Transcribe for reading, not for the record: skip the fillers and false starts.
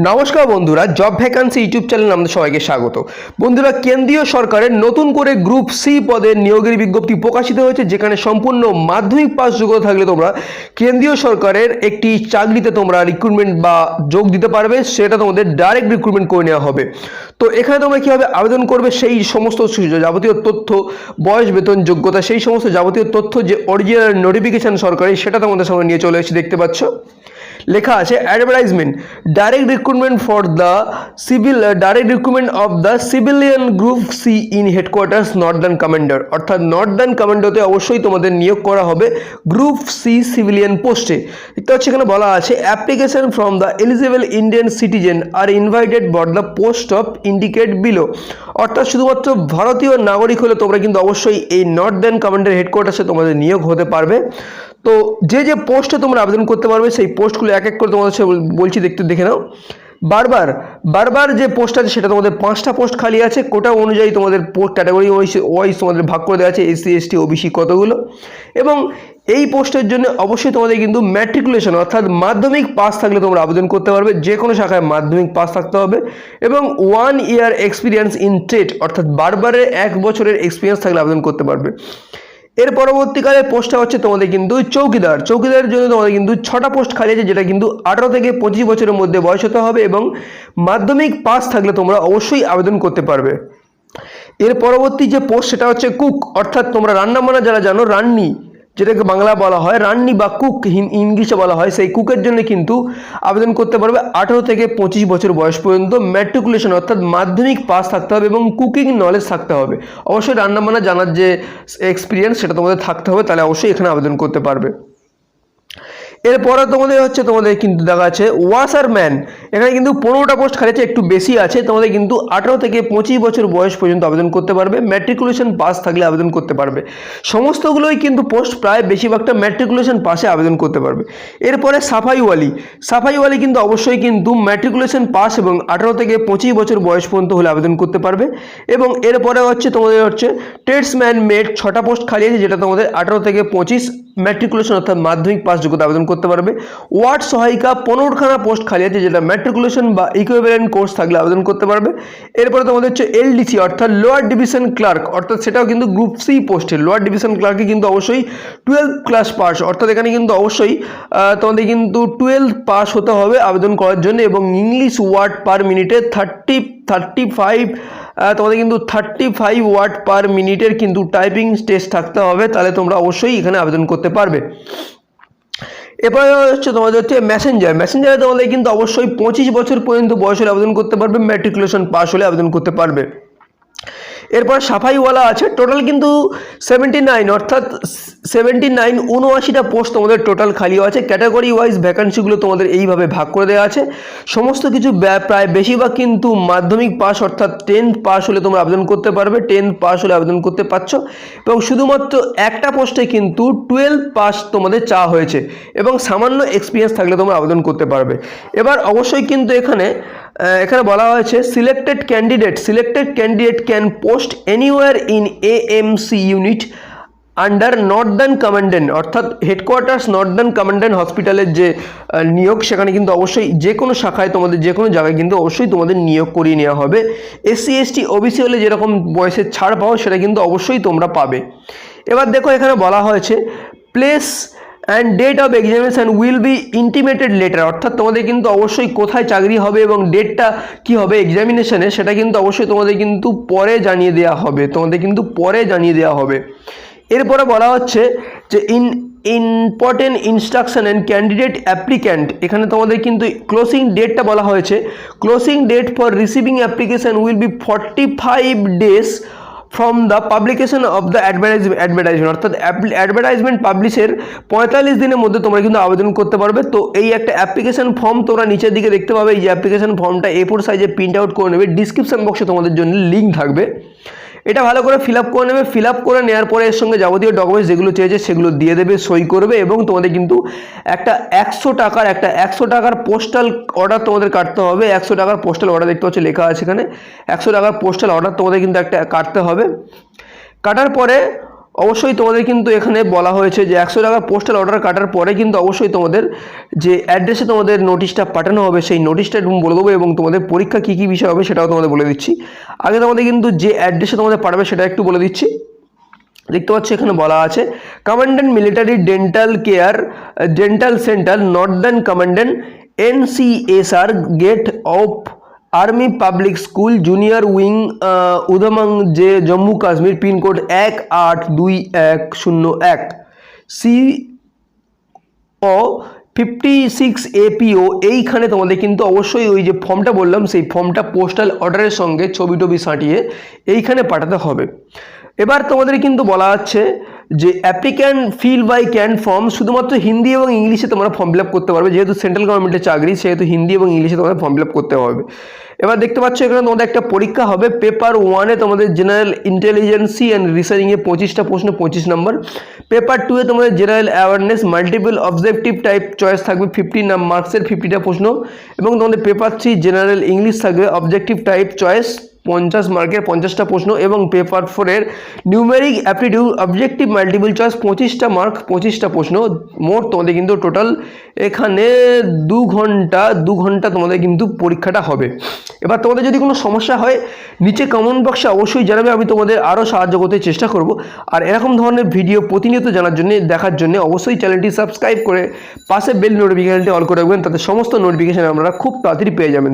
নমস্কার বন্ধুরা, job vacancy YouTube চ্যানেলে আমাদের সবাইকে স্বাগত। বন্ধুরা, কেন্দ্রীয় সরকারের নতুন করে গ্রুপ সি পদে নিয়োগের বিজ্ঞপ্তি প্রকাশিত হয়েছে, যেখানে সম্পূর্ণ মাধ্যমিক পাস যোগ্যতা থাকলে তোমরা কেন্দ্রীয় সরকারের একটি চাকরিতে তোমরা রিক্রুটমেন্ট বা যোগ দিতে পারবে। সেটা তোমাদের ডাইরেক্ট রিক্রুটমেন্ট করে নেওয়া হবে। তো এখানে তোমরা কীভাবে আবেদন করবে, সেই সমস্ত যাবতীয় তথ্য, বয়স, বেতন, যোগ্যতা, সেই সমস্ত যাবতীয় তথ্য যে অরিজিনাল নোটিফিকেশন সরকারি, সেটা তোমাদের সামনে নিয়ে চলে এসেছি। দেখতে পাচ্ছ লেখা আছে advertisement, direct recruitment for the direct recruitment of the civilian group C in headquarters northern commander. অর্থাৎ নর্দার্ন কমান্ডোতে অবশ্যই তোমাদের নিয়োগ করা হবে গ্রুপ সি সিভিলিয়ান পোস্টে। দেখতে হচ্ছে এখানে বলা আছে application from the eligible Indian citizen are invited for the post of indicate below. অর্থাৎ শুধুমাত্র ভারতীয় নাগরিক হলে তোমরা কিন্তু অবশ্যই এই নর্দার্ন কমান্ডের হেডকোয়ার্টার্সে তোমাদের নিয়োগ হতে পারবে। তো যে যে পোস্টে তোমরা আবেদন করতে পারবে, সেই পোস্টগুলো এক এক করে তোমাদের বলছি, দেখে নাও। বারবার যে পোস্ট আছে সেটা তোমাদের 5টা পোস্ট খালি আছে। কোটা অনুযায়ী তোমাদের পোস্ট ক্যাটাগরি ওয়াইজ তোমাদের ভাগ করে দেওয়া আছে, এসসি এসটি ওবিসি কতগুলো। এবং এই পোস্টের জন্য অবশ্যই তোমাদের কিন্তু ম্যাট্রিকুলেশন অর্থাৎ মাধ্যমিক পাস থাকলে তোমরা আবেদন করতে পারবে। যে কোনো শাখায় মাধ্যমিক পাস থাকতে হবে এবং 1 ইয়ার এক্সপিরিয়েন্স ইন ট্রেড অর্থাৎ বারবারের 1 বছরের এক্সপিরিয়েন্স থাকলে আবেদন করতে পারবে। এর পরবর্তীকালে পোস্টটা হচ্ছে তোমাদের কিন্তু চৌকিদারের জন্য তোমাদের কিন্তু 6টা পোস্ট খালি আছে, যেটা কিন্তু 18 থেকে 25 বছরের মধ্যে বয়স হতে হবে এবং মাধ্যমিক পাস থাকলে তোমরা অবশ্যই আবেদন করতে পারবে। এর পরবর্তী যে পোস্ট সেটা হচ্ছে কুক, অর্থাৎ তোমরা রান্না বান্না যারা জানো, রান্নি যেটাকে বাংলা বলা হয় রান্নি বা কুক ইংলিশে বলা হয়, সেই কুকের জন্য কিন্তু আবেদন করতে পারবে 18 থেকে 25 বছর বয়স পর্যন্ত। ম্যাট্রিকুলেশন অর্থাৎ মাধ্যমিক পাস থাকতে হবে এবং কুকিং নলেজ থাকতে হবে। অবশ্যই রান্নাবান্না জানার যে এক্সপিরিয়েন্স সেটা তোমাদের থাকতে হবে, তাহলে অবশ্যই এখানে আবেদন করতে পারবে। এরপরে তোমাদের কিন্তু দেখা আছে ওয়াশারম্যান। এখানে কিন্তু 15টা পোস্ট খালি আছে, একটু বেশি আছে। তোমাদের কিন্তু 18 থেকে 25 বছর বয়স পর্যন্ত আবেদন করতে পারবে। ম্যাট্রিকুলেশন পাস থাকলে আবেদন করতে পারবে। সমস্তগুলোই কিন্তু পোস্ট প্রায় বেশিরভাগটা ম্যাট্রিকুলেশন পাসে আবেদন করতে পারবে। এরপরে সাফাইওয়ালি কিন্তু অবশ্যই কিন্তু ম্যাট্রিকুলেশন পাস এবং 18 থেকে 25 বছর বয়স পর্যন্ত হলে আবেদন করতে পারবে। এবং এরপরে তোমাদের ট্রেডসম্যান মেড 6টা পোস্ট খালি আছে, যেটা তোমাদের 18 থেকে 25 ম্যাট্রিকুলেশন অর্থাৎ মাধ্যমিক পাস যোগ্যতা আবেদন করতে পারবে। ওয়ার্ড সহায়িকা 15খানা পোস্ট খালি আছে, যেটা ম্যাট্রিকুলেশন বা ইকুইভ্যালেন্ট কোর্স থাকলে আবেদন করতে পারবে। এরপরে তোমাদের এলডিসি অর্থাৎ লোয়ার ডিভিশন ক্লার্ক, অর্থাৎ সেটাও কিন্তু গ্রুপ সি পোস্টে। লোয়ার ডিভিশন ক্লার্কে কিন্তু অবশ্যই 12 ক্লাস পাস, অর্থাৎ এখানে কিন্তু অবশ্যই তোমাদের কিন্তু 12 পাস হতে হবে আবেদন করার জন্য। এবং ইংলিশ ওয়ার্ড পার মিনিটে 35 তোমাদের কিন্তু 35 ওয়ার্ড পার মিনিটের কিন্তু টাইপিং টেস্ট থাকতে হবে, তাহলে তোমরা অবশ্যই এখানে আবেদন করতে পারবে। এরপরে তোমাদের মেসেঞ্জারে তোমাদের কিন্তু অবশ্যই 25 বছর পর্যন্ত বয়স হলে আবেদন করতে পারবে। ম্যাট্রিকুলেশন পাস হলে আবেদন করতে পারবে। এরপর সাফাইওয়ালা আছে, টোটাল কিন্তু 79 অর্থাৎ 79টা পোস্ট তোমাদের টোটাল খালি আছে। ক্যাটাগরি ওয়াইজ ভ্যাকান্সিগুলো তোমাদের এইভাবে ভাগ করে দেওয়া আছে। সমস্ত কিছু প্রায় বেশিরভাগ কিন্তু মাধ্যমিক পাস অর্থাৎ 10th পাস হলে তোমরা আবেদন করতে পারবে। 10th পাস হলে আবেদন করতে পারছো এবং শুধুমাত্র একটা পোস্টে কিন্তু 12 পাস তোমাদের চাওয়া হয়েছে এবং সামান্য এক্সপিরিয়েন্স থাকলে তোমরা আবেদন করতে পারবে। এবার অবশ্যই কিন্তু এখানে বলা হয়েছে selected candidate can post anywhere in AMC unit under Northern commandant, অর্থাৎ হেডকোয়ার্টার্স নর্দার্ন কমান্ডেন্ট হসপিটালের যে নিয়োগ, সেখানে কিন্তু অবশ্যই যে কোনো শাখায় তোমাদের যে কোনো জায়গায় কিন্তু অবশ্যই তোমাদের নিয়োগ করিয়ে নেওয়া হবে। এসসি এসটি ওবিসি হলে যেরকম বয়সের ছাড় পাও, সেটা কিন্তু অবশ্যই তোমরা পাবে। এবার দেখো এখানে বলা হয়েছে place and date of examination will be intimated letter, অর্থাৎ তোমাদের কিন্তু অবশ্যই কোথায় চাকরি হবে এবং ডেটটা কি হবে এক্সামিনেশনে, সেটা কিন্তু অবশ্যই তোমাদের কিন্তু পরে জানিয়ে দেওয়া হবে। এরপরে বলা হচ্ছে যে important instruction and candidate applicant, এখানে তোমাদের কিন্তু ক্লোজিং ডেটটা বলা হয়েছে। Closing date for receiving application will be 45 days from the publication of the advertisement, অর্থাৎ অ্যাডভার্টাইজমেন্ট পাবলিশের 45 দিনের মধ্যে তোমরা কিন্তু আবেদন করতে পারবে। তো এই একটা অ্যাপ্লিকেশন ফর্ম তোমরা নিচের দিকে দেখতে পাবে। এই যে অ্যাপ্লিকেশন ফর্মটা A4 সাইজে প্রিন্ট আউট করে নেবে, ডিসক্রিপশন বক্সে তোমাদের জন্য লিঙ্ক থাকবে। এটা ভালো করে ফিল আপ করে নেবে। ফিল আপ করে নেওয়ার পরে এর সঙ্গে যাবতীয় ডকুমেন্টস যেগুলো চেয়েছে সেগুলো দিয়ে দেবে, সই করবে এবং তোমাদের কিন্তু একটা 100 টাকার পোস্টাল অর্ডার তোমাদের কাটতে হবে। 100 টাকার পোস্টাল অর্ডার দেখতে হচ্ছে লেখা আছে এখানে, 100 টাকার পোস্টাল অর্ডার তোমাদের কিন্তু একটা কাটতে হবে। কাটার পরে অবশ্যই তোমাদের কিন্তু এখানে বলা হয়েছে যে 100 টাকা পোস্টাল অর্ডার কাটার পরে কিন্তু অবশ্যই তোমাদের যে অ্যাড্রেসে তোমাদের নোটিশটা পাঠানো হবে সেই নোটিশটা একদম বলে দেবো, এবং তোমাদের পরীক্ষা কী কী বিষয় হবে সেটাও তোমাদের বলে দিচ্ছি। আগে তোমাদের কিন্তু যে অ্যাড্রেসে তোমাদের পাঠাবে সেটা একটু বলে দিচ্ছি। দেখতে পাচ্ছ এখানে বলা আছে commandant military dental care dental centre northern commandant NCSR gate of army public school junior wing উধমং যে Jammu Kashmir pincode 182101 CO 56 APO। এইখানে তোমাদের কিন্তু অবশ্যই ওই যে ফর্মটা বললাম সেই ফর্মটা পোস্টাল অর্ডারের সঙ্গে ছবি টবি সাঁটিয়ে এইখানে পাঠাতে হবে। এবার তোমাদের কিন্তু বলা হচ্ছে যে applicant fill by can form শুধুমাত্র হিন্দি এবং ইংলিশে তোমরা ফর্ম ফিল আপ করতে পারবে, যেহেতু সেন্ট্রাল গভর্নমেন্টের চাকরি সেহেতু হিন্দি এবং ইংলিশে তোমাদের ফর্ম ফিল আপ করতে হবে। এবার দেখতে পাচ্ছ এখানে তোমাদের একটা পরীক্ষা হবে। পেপার 1-এ তোমাদের জেনারেল ইন্টেলিজেন্সি অ্যান্ড রিসার্চিংয়ে 25টা প্রশ্ন 25 নম্বর। পেপার 2-এ তোমাদের general awareness multiple objective type choice থাকবে 50 মার্কসের 50টা প্রশ্ন, এবং তোমাদের পেপার 3 জেনারেল ইংলিশ থাকবে অবজেক্টিভ টাইপ চয়েস 50 মার্কের 50টা প্রশ্ন, এবং পেপার 4-এর numeric aptitude objective multiple choice 25টা মার্ক 25টা প্রশ্ন। মোট তোমাদের কিন্তু টোটাল এখানে 2 ঘন্টা তোমাদের কিন্তু পরীক্ষাটা হবে। এবার তোমাদের যদি কোনো সমস্যা হয় নিচে কমেন্ট বক্সে অবশ্যই জানাবে, আমি তোমাদের আরও সাহায্য করতে চেষ্টা করব। আর এরকম ধরনের ভিডিও প্রতিনিয়ত দেখার জন্য অবশ্যই চ্যানেলটি সাবস্ক্রাইব করে পাশে বেল নোটিফিকেশনটি অল করে রাখবেন, তাতে সমস্ত নোটিফিকেশন আপনারা খুব তাড়াতাড়ি পেয়ে যাবেন।